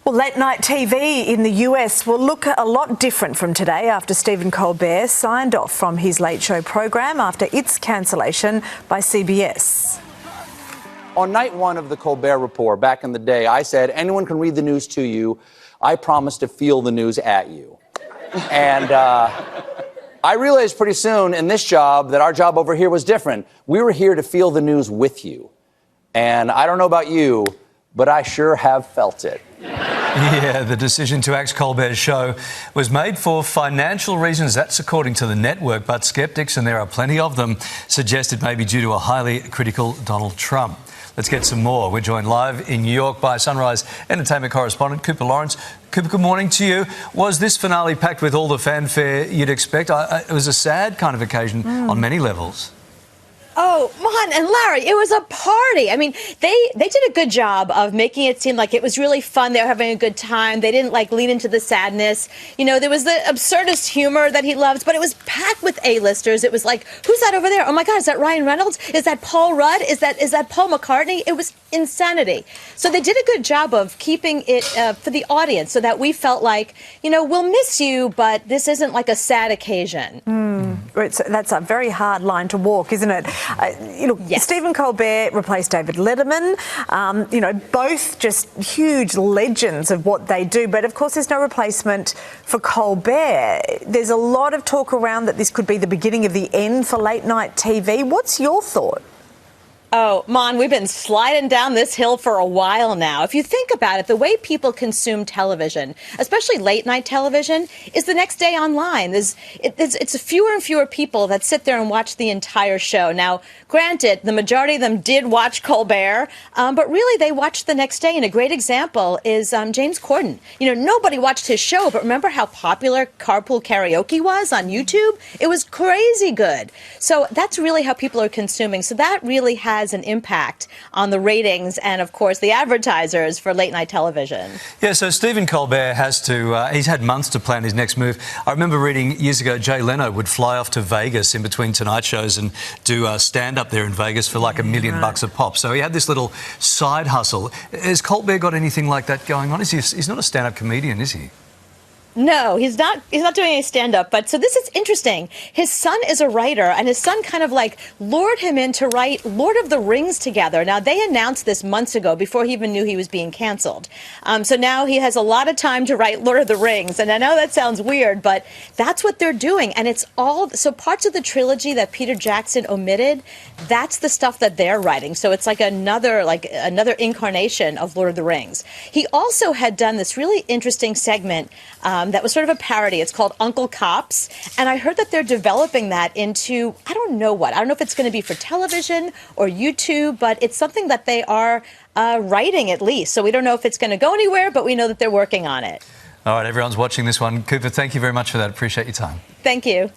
Well, late night TV in the US will look a lot different from today after Stephen Colbert signed off from his Late Show program after its cancellation by CBS. On night one of the Colbert Report back in the day, I said, anyone can read the news to you. I promise to feel the news at you. And I realized pretty soon in this job that our job over here was different. We were here to feel the news with you. And I don't know about you, but I sure have felt it. Yeah, the decision to axe Colbert's show was made for financial reasons. That's according to the network. But skeptics, and there are plenty of them, suggest it may be due to a highly critical Donald Trump. Let's get some more. We're joined live in New York by Sunrise entertainment correspondent Cooper Lawrence. Cooper, good morning to you. Was this finale packed with all the fanfare you'd expect? It was a sad kind of occasion on many levels. Oh, Mon and Larry, it was a party. I mean, they did a good job of making it seem like it was really fun. They were having a good time. They didn't, lean into the sadness. You know, there was the absurdist humor that he loves, but it was packed with A-listers. It was like, who's that over there? Oh, my God, is that Ryan Reynolds? Is that Paul Rudd? Is that Paul McCartney? It was insanity. So they did a good job of keeping it for the audience so that we felt like, you know, we'll miss you, but this isn't like a sad occasion. That's a very hard line to walk, isn't it? Yes. Stephen Colbert replaced David Letterman, both just huge legends of what they do. But, of course, there's no replacement for Colbert. There's a lot of talk around that this could be the beginning of the end for late night TV. What's your thought? Oh, Mon, we've been sliding down this hill for a while now. If you think about it, the way people consume television, especially late-night television, is the next day online. It's fewer and fewer people that sit there and watch the entire show. Now, granted, the majority of them did watch Colbert, but really they watched the next day. And a great example is James Corden. You know, nobody watched his show, but remember how popular Carpool Karaoke was on YouTube? It was crazy good. So that's really how people are consuming. So that really has an impact on the ratings and, of course, the advertisers for late-night television. Yeah, so Stephen Colbert has to... he's had months to plan his next move. I remember reading years ago Jay Leno would fly off to Vegas in between Tonight shows and do stand-up there in Vegas for like $1 million a pop. So he had this little side hustle. Has Colbert got anything like that going on? He's not a stand-up comedian, is he? No, he's not doing any stand-up. But so this is interesting. His son is a writer, and his son kind of lured him in to write Lord of the Rings together. Now, they announced this months ago before he even knew he was being canceled. So now he has a lot of time to write Lord of the Rings. And I know that sounds weird, but that's what they're doing. And it's all, so parts of the trilogy that Peter Jackson omitted, that's the stuff that they're writing. So it's like another incarnation of Lord of the Rings. He also had done this really interesting segment that was sort of a parody. It's called Uncle Cops. And I heard that they're developing that into, I don't know what. I don't know if it's going to be for television or YouTube, but it's something that they are writing at least. So we don't know if it's going to go anywhere, but we know that they're working on it. All right, everyone's watching this one. Cooper, thank you very much for that. Appreciate your time. Thank you.